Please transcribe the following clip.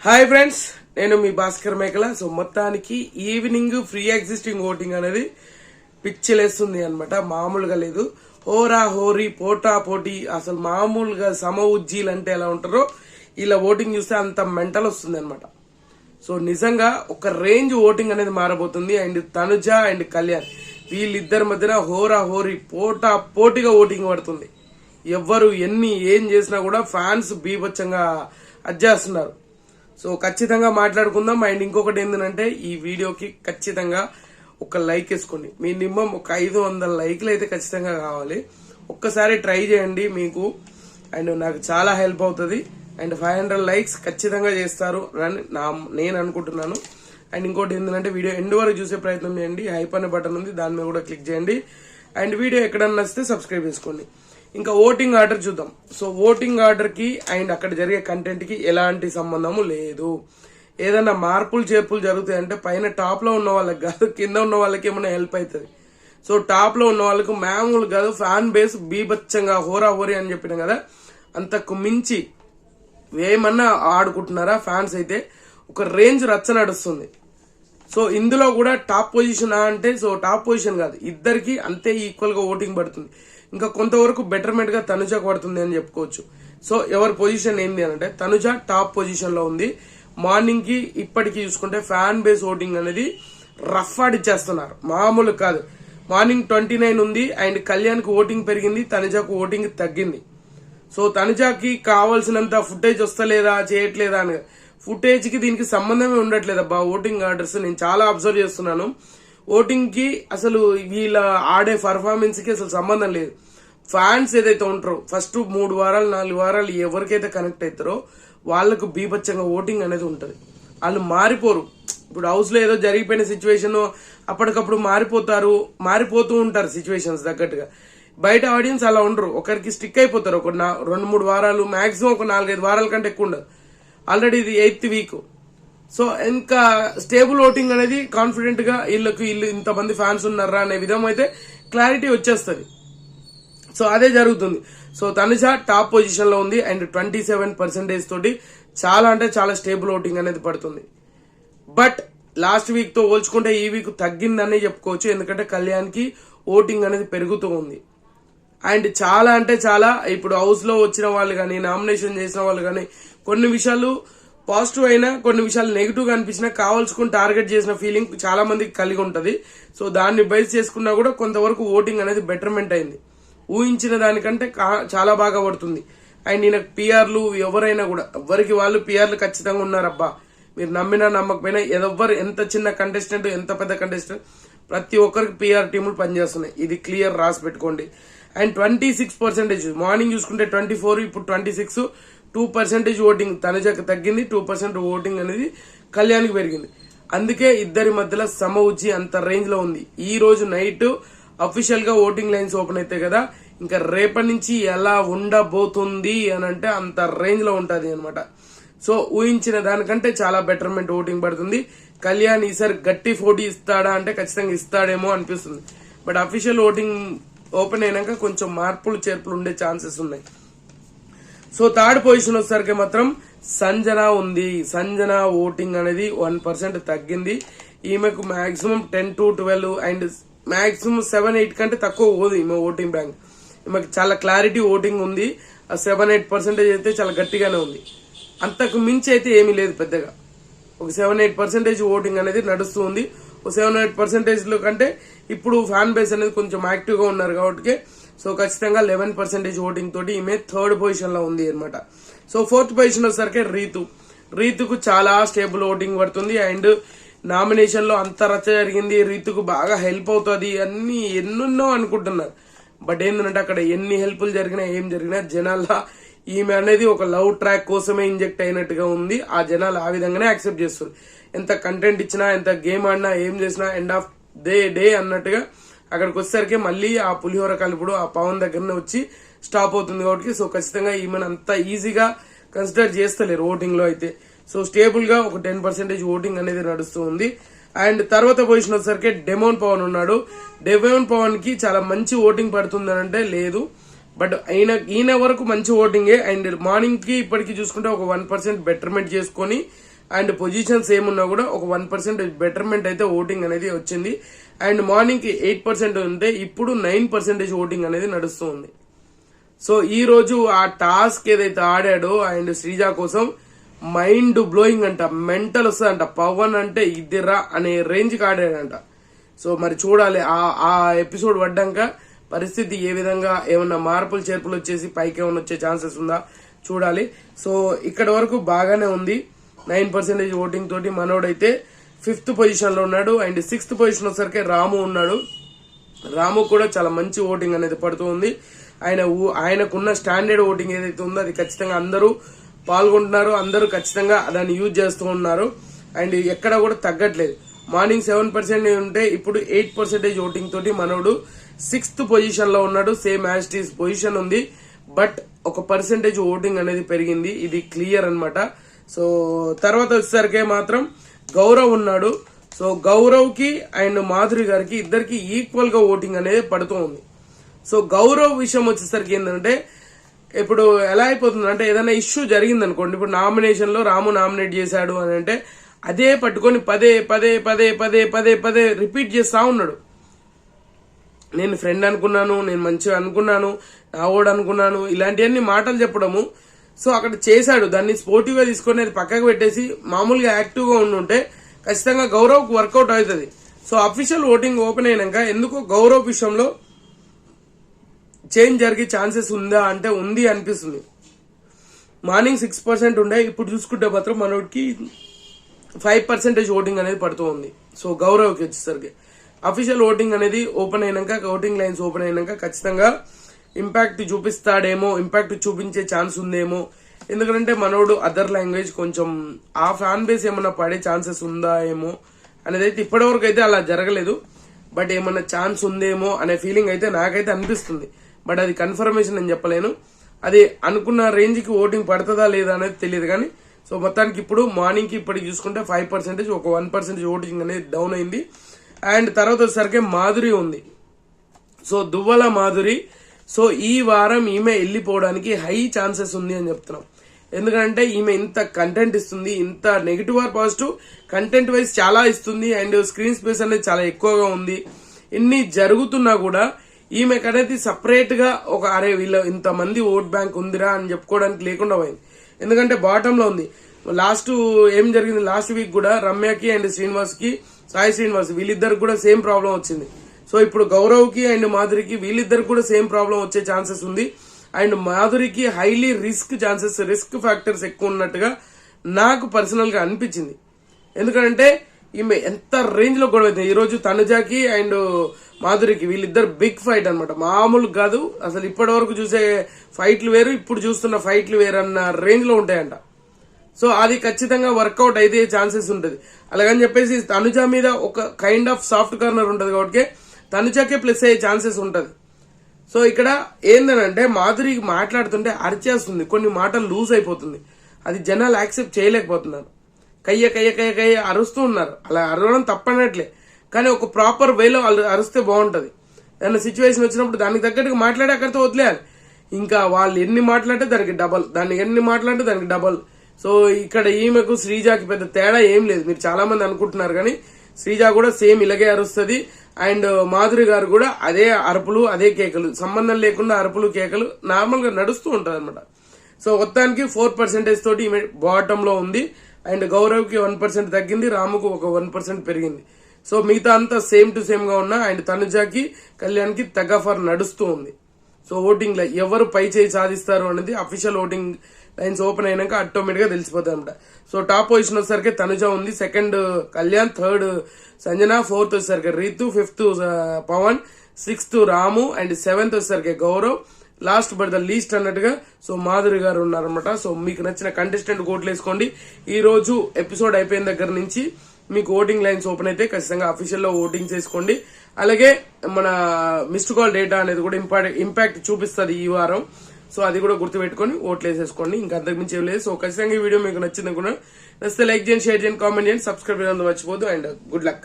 Hi friends, నేను మీ భాస్కర్ మేకల. So మొత్తానికి ఈవినింగ్ ఫ్రీ ఎగ్జిస్టింగ్ ఓటింగ్ అనేది పిచ్చిలేస్తుంది అనమాట. మామూలుగా లేదు. హోరా హోరీ పోటా పోటీ, అసలు మామూలుగా సమ ఉజ్జీలు అంటే ఎలా ఉంటారో ఇలా ఓటింగ్ చూస్తే అంత మెంటల్ వస్తుంది అనమాట. సో నిజంగా ఒక రేంజ్ ఓటింగ్ అనేది మారబోతుంది. అండ్ తనుజ అండ్ కళ్యాణ్ వీళ్ళిద్దరి మధ్యన హోరా హోరీ పోటా పోటీగా ఓటింగ్ పడుతుంది. ఎవ్వరు ఏం చేసినా కూడా ఫ్యాన్స్ బీభత్సంగా అజ్జేస్తున్నారు. సో ఖచ్చితంగా మాట్లాడుకుందాం. అండ్ ఇంకొకటి ఏంటంటే ఈ వీడియోకి ఖచ్చితంగా ఒక లైక్ వేసుకోండి. మినిమం ఒక 500 లైక్లు అయితే ఖచ్చితంగా కావాలి. ఒక్కసారి ట్రై చేయండి మీకు, అండ్ నాకు చాలా హెల్ప్ అవుతుంది. అండ్ 500 లైక్స్ ఖచ్చితంగా చేస్తారు అని నేను అనుకుంటున్నాను. అండ్ ఇంకోటి ఏంటంటే వీడియో ఎండ్ వరకు చూసే ప్రయత్నం చేయండి. హైప్ అనే బటన్ ఉంది, దాని మీద కూడా క్లిక్ చేయండి. అండ్ వీడియో ఎక్కడన్నా నచ్చితే సబ్స్క్రైబ్ చేసుకోండి. ఇంకా ఓటింగ్ ఆర్డర్ చూద్దాం. సో ఓటింగ్ ఆర్డర్ కి అండ్ అక్కడ జరిగే కంటెంట్ కి ఎలాంటి సంబంధము లేదు. ఏదైనా మార్పులు చేర్పులు జరుగుతాయంటే పైన టాప్ లో ఉన్న వాళ్ళకి కాదు, కింద ఉన్న వాళ్ళకి ఏమైనా హెల్ప్ అవుతుంది. సో టాప్ లో ఉన్న వాళ్ళకు మామూలు కాదు, ఫ్యాన్ బేస్ బీభత్సంగా హోరా హోరీ అని చెప్పిన కదా, అంతకు మించి ఏమన్నా ఆడుకుంటున్నారా ఫ్యాన్స్ అయితే ఒక రేంజ్ రచ్చ నడుస్తుంది. సో ఇందులో కూడా టాప్ పొజిషన్ అంటే సో టాప్ పొజిషన్ కాదు, ఇద్దరికి అంతే ఈక్వల్ గా ఓటింగ్ పడుతుంది. ఇంకా కొంతవరకు బెటర్మెంట్ గా తనుజకు పడుతుంది అని చెప్పుకోవచ్చు. సో ఎవరి పొజిషన్ ఏంది అంటే తనుజ టాప్ పొజిషన్ లో ఉంది. మార్నింగ్ కి ఇప్పటికి చూసుకుంటే ఫ్యాన్ బేస్ ఓటింగ్ అనేది రఫ్ ఆడిచ్చేస్తున్నారు, మామూలు కాదు. మార్నింగ్ 29 ఉంది. అండ్ కళ్యాణ్ కు ఓటింగ్ పెరిగింది, తనుజకు ఓటింగ్ తగ్గింది. సో తనుజకి కావాల్సినంత ఫుటేజ్ వస్తలేదా చేయట్లేదా అని, ఫుటేజ్ కి దీనికి సంబంధమే ఉండట్లేదు అబ్బా. ఓటింగ్ ఆర్డర్స్ నేను చాలా అబ్జర్వ్ చేస్తున్నాను. ఓటింగ్ కి అసలు వీళ్ళ ఆడే పర్ఫార్మెన్స్ కి అసలు సంబంధం లేదు. ఫ్యాన్స్ ఏదైతే ఉంటారో ఫస్ట్ 3 వారాలు 4 వారాలు ఎవరికైతే కనెక్ట్ అవుతారో వాళ్ళకు బీభత్సంగా ఓటింగ్ అనేది ఉంటది. వాళ్ళు మారిపోరు. ఇప్పుడు హౌస్ లో ఏదో జరిగిపోయిన సిచ్యువేషన్ అప్పటికప్పుడు మారిపోతూ ఉంటారు సిచ్యువేషన్స్ తగ్గట్టుగా. బయట ఆడియన్స్ అలా ఉండరు, ఒకరికి స్టిక్ అయిపోతారు. ఒక 2-3 వారాలు, మాక్సిమం ఒక 4-5 వారాల కంటే ఎక్కువ ఉండదు. ఆల్రెడీ ఇది 8th వీక్. సో ఇంకా స్టేబుల్ ఓటింగ్ అనేది కాన్ఫిడెంట్ గా వీళ్ళు ఇంతమంది ఫ్యాన్స్ ఉన్నారా అనే విధం అయితే క్లారిటీ వచ్చేస్తుంది. సో అదే జరుగుతుంది. సో తనుజ టాప్ పొజిషన్ లో ఉంది. అండ్ 27% తోటి చాలా అంటే చాలా స్టేబుల్ ఓటింగ్ అనేది పడుతుంది. బట్ లాస్ట్ వీక్ తో పోల్చుకుంటే ఈ వీక్ తగ్గిందని చెప్పుకోవచ్చు. ఎందుకంటే కళ్యాణ్ కి ఓటింగ్ అనేది పెరుగుతూ ఉంది. అండ్ చాలా అంటే చాలా ఇప్పుడు హౌస్ లో వచ్చిన వాళ్ళు కానీ, నామినేషన్ చేసిన వాళ్ళు కానీ, కొన్ని విషయాలు పాజిటివ్ అయినా కొన్ని విషయాలు నెగిటివ్ గా అనిపించినా కావాల్సుకుని టార్గెట్ చేసిన ఫీలింగ్ చాలా మందికి కలిగి ఉంటది. సో దాన్ని బేస్ చేసుకున్నా కూడా కొంతవరకు ఓటింగ్ అనేది బెటర్మెంట్ అయింది. ఊహించిన దానికంటే చాలా బాగా పడుతుంది. అండ్ ఈయన పిఆర్లు ఎవరైనా కూడా ఎవరికి వాళ్ళు పిఆర్లు ఖచ్చితంగా ఉన్నారబ్బా. మీరు నమ్మినా నమ్మకపోయినా ఎవరు ఎంత చిన్న కంటెస్టెంట్ ఎంత పెద్ద కంటెస్టెంట్ ప్రతి ఒక్కరికి పిఆర్ టీములు పనిచేస్తున్నాయి. ఇది క్లియర్ రాసి పెట్టుకోండి. అండ్ 26% మార్నింగ్ చూసుకుంటే 24, ఇప్పుడు 26, 2% ఓటింగ్ తనుజకు తగ్గింది, 2% ఓటింగ్ అనేది కళ్యాణ్కి పెరిగింది. అందుకే ఇద్దరి మధ్యలో సమ ఉజ్జి అంత రేంజ్ లో ఉంది. ఈ రోజు నైట్ అఫీషియల్ గా ఓటింగ్ లైన్స్ ఓపెన్ అయితే కదా, ఇంకా రేపటి నుంచి ఎలా ఉండబోతుంది అని అంటే అంత రేంజ్ లో ఉంటది అనమాట. సో ఊహించిన దానికంటే చాలా బెటర్మెంట్ ఓటింగ్ పడుతుంది. కళ్యాణ్ ఈసారి గట్టి పోటీ ఇస్తాడా అంటే ఖచ్చితంగా ఇస్తాడేమో అనిపిస్తుంది. బట్ అఫీషియల్ ఓటింగ్ ఓపెన్ అయినాక కొంచెం మార్పులు చేర్పులు ఉండే ఛాన్సెస్ ఉన్నాయి. సో థర్డ్ పొజిషన్ వచ్చేసరికి మాత్రం సంజన ఉంది. సంజన ఓటింగ్ అనేది 1% తగ్గింది. ఈమెకు మాక్సిమం 10 to 12 అండ్ మాక్సిమం 7-8 కంటే తక్కువ పోదు ఈమె ఓటింగ్ బ్యాంక్. ఈమెకు చాలా క్లారిటీ ఓటింగ్ ఉంది. 7-8% అయితే చాలా గట్టిగానే ఉంది. అంతకు మించి అయితే ఏమీ లేదు పెద్దగా. ఒక 7-8% ఓటింగ్ అనేది నడుస్తూ ఉంది. ఒక 7-8% లో కంటే ఇప్పుడు ఫ్యాన్ బేస్ అనేది కొంచెం యాక్టివ్ గా ఉన్నారు కాబట్టి సో ఖచ్చితంగా 11% ఓటింగ్ తోటి ఈమె థర్డ్ పొజిషన్ లో ఉంది అనమాట. సో ఫోర్త్ పొజిషన్ వచ్చేసరికి రీతుకు చాలా స్టేబుల్ ఓటింగ్ పడుతుంది. అండ్ నామినేషన్ లో అంత రచ్చ జరిగింది, రీతుకు బాగా హెల్ప్ అవుతుంది అన్ని ఎన్నెన్నో అనుకుంటున్నారు. బట్ ఏంటంటే అక్కడ ఎన్ని హెల్ప్లు జరిగినా ఏం జరిగినా జనాల ఈమె అనేది ఒక లవ్ ట్రాక్ కోసమే ఇంజెక్ట్ అయినట్టుగా ఉంది. ఆ జనాలు ఆ విధంగానే యాక్సెప్ట్ చేస్తారు. ఎంత కంటెంట్ ఇచ్చినా, ఎంత గేమ్ ఆడినా, ఏం చేసినా ఎండ్ ఆఫ్ డే అన్నట్టుగా అక్కడికి వచ్చేసరికి మళ్ళీ ఆ పులిహోర కలుపుడు ఆ పవన్ దగ్గరనే వచ్చి స్టాప్ అవుతుంది కాబట్టి సో ఖచ్చితంగా ఈమెను అంత ఈజీగా కన్సిడర్ చేస్తలేరు ఓటింగ్ లో అయితే. సో స్టేబుల్ గా ఒక 10% ఓటింగ్ అనేది నడుస్తూ ఉంది. అండ్ తర్వాత పొజిషన్ వచ్చేసరికి డెమోన్ పవన్ ఉన్నాడు. డెమోన్ పవన్ కి చాలా మంచి ఓటింగ్ పడుతుంది అంటే లేదు, బట్ ఈయన వరకు మంచి ఓటింగే. అండ్ మార్నింగ్ కి ఇప్పటికి చూసుకుంటే ఒక 1% బెటర్మెంట్ చేసుకొని అండ్ పొజిషన్ సేమ్ ఉన్నా కూడా ఒక 1% బెటర్మెంట్ అయితే ఓటింగ్ అనేది వచ్చింది. అండ్ మార్నింగ్ కి 8% ఉంటే ఇప్పుడు 9% ఓటింగ్ అనేది నడుస్తుంది. సో ఈ రోజు ఆ టాస్క్ ఏదైతే ఆడాడో అండ్ శ్రీజ కోసం మైండ్ బ్లోయింగ్ అంట, మెంటల్ వస్తుందంట. పవన్ అంటే ఇదిరా అనే రేంజ్ కి ఆడాడంట. సో మరి చూడాలి ఆ ఎపిసోడ్ పడ్డాక పరిస్థితి ఏ విధంగా, ఏమన్నా మార్పులు చేర్పులు వచ్చేసి పైకి ఏమన్నా వచ్చే ఛాన్సెస్ ఉందా చూడాలి. సో ఇక్కడ వరకు బాగానే ఉంది. 9% ఓటింగ్ తోటి మనోడైతే 5th పొజిషన్ లో ఉన్నాడు. అండ్ 6th పొజిషన్ వచ్చేసరికి రాము ఉన్నాడు. రాము కూడా చాలా మంచి ఓటింగ్ అనేది పడుతూ ఉంది. ఆయనకున్న స్టాండర్డ్ ఓటింగ్ ఏదైతే ఉందో అది ఖచ్చితంగా అందరూ పాల్గొంటున్నారు, అందరూ ఖచ్చితంగా దాన్ని యూజ్ చేస్తూ ఉన్నారు. అండ్ ఎక్కడ కూడా తగ్గట్లేదు. మార్నింగ్ 7% ఉంటే ఇప్పుడు 8% ఓటింగ్ తోటి మనోడు 6th పొజిషన్ లో ఉన్నాడు. సేమ్ యాజ్ టీస్ పొజిషన్ ఉంది, బట్ ఒక పర్సెంటేజ్ ఓటింగ్ అనేది పెరిగింది. ఇది క్లియర్ అన్నమాట. సో తర్వాత వచ్చేసరికి మాత్రం గౌరవ్ ఉన్నాడు. సో గౌరవ్ కి అండ్ మాధురి గారికి ఇద్దరికి ఈక్వల్ గా ఓటింగ్ అనేది పడుతూ ఉంది. సో గౌరవ్ విషయం వచ్చేసరికి ఏంటంటే ఇప్పుడు ఎలా అయిపోతుంది అంటే ఏదైనా ఇష్యూ జరిగింది అనుకోండి, ఇప్పుడు నామినేషన్ లో రాము నామినేట్ చేశాడు అని అంటే అదే పట్టుకొని పదే పదే పదే పదే పదే పదే రిపీట్ చేస్తా ఉన్నాడు. నేను ఫ్రెండ్ అనుకున్నాను, నేను మంచిగా అనుకున్నాను, నా ఓడు అనుకున్నాను, ఇలాంటివన్నీ మాటలు చెప్పడము. సో అక్కడ చేశాడు, దాన్ని స్పోర్టివ్ గా తీసుకొని అది పక్కకు పెట్టేసి మామూలుగా యాక్టివ్ గా ఉండుంటే ఖచ్చితంగా గౌరవ్ కు వర్కౌట్ అవుతుంది. సో అఫీషియల్ ఓటింగ్ ఓపెన్ అయినాక ఎందుకో గౌరవ్ విషయంలో చేంజ్ జరిగే ఛాన్సెస్ ఉందా అంటే ఉంది అనిపిస్తుంది. మార్నింగ్ 6% ఉండే, ఇప్పుడు చూసుకుంటే మాత్రం మనోడికి 5% ఓటింగ్ అనేది పడుతూ ఉంది. సో గౌరవ్కి వచ్చేసరికి అఫీషియల్ ఓటింగ్ అనేది ఓపెన్ అయినాక, ఓటింగ్ లైన్స్ ఓపెన్ అయినాక ఖచ్చితంగా ఇంపాక్ట్ చూపిస్తాడేమో, ఇంపాక్ట్ చూపించే ఛాన్స్ ఉందేమో. ఎందుకంటే మనోడు అదర్ లాంగ్వేజ్ కొంచెం ఆ ఫ్యాన్ బేస్ ఏమన్నా పడే ఛాన్సెస్ ఉందా ఏమో అనేది అయితే ఇప్పటివరకు అయితే అలా జరగలేదు. బట్ ఏమన్నా ఛాన్స్ ఉందేమో అనే ఫీలింగ్ అయితే నాకైతే అనిపిస్తుంది. బట్ అది కన్ఫర్మేషన్ నేను చెప్పలేను. అది అనుకున్న రేంజ్ కి ఓటింగ్ పడుతుందా లేదా అనేది తెలియదు. కానీ సో మొత్తానికి ఇప్పుడు మార్నింగ్ కి ఇప్పటికి చూసుకుంటే 5%, ఒక 1% ఓటింగ్ అనేది డౌన్ అయింది. అండ్ తర్వాత వచ్చేసరికి మాధురి ఉంది. సో దువ్వల మాధురి, సో ఈ వారం ఈమె వెళ్ళిపోవడానికి హై ఛాన్సెస్ ఉంది అని చెప్తున్నాం. ఎందుకంటే ఈమె ఇంత కంటెంట్ ఇస్తుంది, ఇంత negative or positive content wise చాలా ఇస్తుంది. అండ్ స్క్రీన్ స్పేస్ అనేది చాలా ఎక్కువగా ఉంది. ఇన్ని జరుగుతున్నా కూడా ఈమెకు అనేది సపరేట్ గా ఒక అరే వీళ్ళ ఇంతమంది ఓట్ బ్యాంక్ ఉందిరా అని చెప్పుకోవడానికి లేకుండా పోయింది. ఎందుకంటే బాటమ్ లో ఉంది. లాస్ట్ ఏం జరిగింది, లాస్ట్ వీక్ కూడా రమ్యకి అండ్ శ్రీనివాస్ కి, సాయి శ్రీనివాస్ వీళ్ళిద్దరికి కూడా సేమ్ ప్రాబ్లం వచ్చింది. సో ఇప్పుడు గౌరవ్ కి అండ్ మాధురికి వీళ్ళిద్దరికి కూడా సేమ్ ప్రాబ్లం వచ్చే ఛాన్సెస్ ఉంది. అండ్ మాధురికి హైలీ రిస్క్ ఫ్యాక్టర్స్ ఎక్కువ ఉన్నట్టుగా నాకు పర్సనల్ గా అనిపించింది. ఎందుకంటే ఈమె ఎంత రేంజ్ లో గొడవ అవుతుంది. ఈ రోజు తనుజాకి అండ్ మాధురికి వీళ్ళిద్దరు బిగ్ ఫైట్ అనమాట, మామూలు కాదు. అసలు ఇప్పటి వరకు చూసే ఫైట్లు వేరు, ఇప్పుడు చూస్తున్న ఫైట్లు వేరు అన్న రేంజ్ లో ఉంటాయంట. సో అది ఖచ్చితంగా వర్కౌట్ అయితే ఛాన్సెస్ ఉంటుంది. అలాగని చెప్పేసి తనుజ మీద ఒక కైండ్ ఆఫ్ సాఫ్ట్ కార్నర్ ఉంటుంది కాబట్టి తనుజాకే ప్లస్ అయ్యే ఛాన్సెస్ ఉంటుంది. సో ఇక్కడ ఏందనంటే మాధురి మాట్లాడుతుంటే అరిచేస్తుంది, కొన్ని మాటలు లూజ్ అయిపోతుంది. అది జనాలు యాక్సెప్ట్ చేయలేకపోతున్నారు. కయ్య కయ్య కయ్య కయ్య అరుస్తూ ఉన్నారు. అలా అరవడం తప్పనట్లే, కానీ ఒక ప్రాపర్ వేలో అరిస్తే బాగుంటది. ఏదైనా సిచ్యువేషన్ వచ్చినప్పుడు దానికి తగ్గట్టుగా మాట్లాడే అక్కడితో వదిలేయాలి. ఇంకా వాళ్ళు ఎన్ని మాట్లాడితే దానికి డబల్, దాన్ని ఎన్ని మాట్లాడితే దానికి డబల్. సో ఇక్కడ ఈమెకు శ్రీజాకి పెద్ద తేడా ఏం లేదు. మీరు చాలా మంది అనుకుంటున్నారు కానీ శ్రీజ కూడా సేమ్ ఇలాగే అరుస్తుంది. అండ్ మాధురి గారు కూడా అదే అరుపులు, అదే కేకలు, సంబంధం లేకుండా అరుపులు కేకలు నార్మల్ గా నడుస్తూ ఉంటది అనమాట. సో మొత్తానికి 4% తోటి ఈమె బాటమ్ లో ఉంది. అండ్ గౌరవ్ కి 1% తగ్గింది, రాముకు ఒక 1% పెరిగింది. సో మిగతా అంతా సేమ్ టు సేమ్ గా ఉన్నా. అండ్ తనుజాకి, కళ్యాణ్ కి తగ్గఫర్ నడుస్తూ ఉంది. సో ఓటింగ్ లో ఎవరు పై చేయి సాధిస్తారు అనేది అఫీషియల్ ఓటింగ్ లైన్స్ ఓపెన్ అయినాక ఆటోమేటిక్ గా తెలిసిపోతాయి అనమాట. సో టాప్ పొజిషన్ వచ్చేసరికి తనుజ ఉంది, 2nd Kalyan, 3rd Sanjana, 4th వచ్చేసరికి Ritu, 5th Pawan, 6th Ramu and 7th వచ్చేసరికి Gaurav, last but the least అన్నట్టుగా సో మాధురి గారు ఉన్నారనమాట. సో మీకు నచ్చిన కంటెస్టెంట్ ఓట్లు వేసుకోండి. ఈ రోజు ఎపిసోడ్ అయిపోయిన దగ్గర నుంచి మీకు ఓటింగ్ లైన్స్ ఓపెన్ అయితే ఖచ్చితంగా అఫీషియల్ లో ఓటింగ్ చేసుకోండి. అలాగే మన మిస్డ్ కాల్ డేటా అనేది కూడా ఇంపాక్ట్ చూపిస్తుంది ఈ వారం. సో అది కూడా గుర్తుపెట్టుకుని ఓట్లు వేసేసుకోండి. ఇంకా అంతకుమించి ఏం లేదు. సో ఖచ్చితంగా ఈ వీడియో మీకు నచ్చింది అనుకున్నా. నచ్చితే లైక్ చేయండి, షేర్ చేయండి, కామెంట్ చేయండి, సబ్స్క్రైబ్ చేయడం మర్చిపోద్దు. And good luck.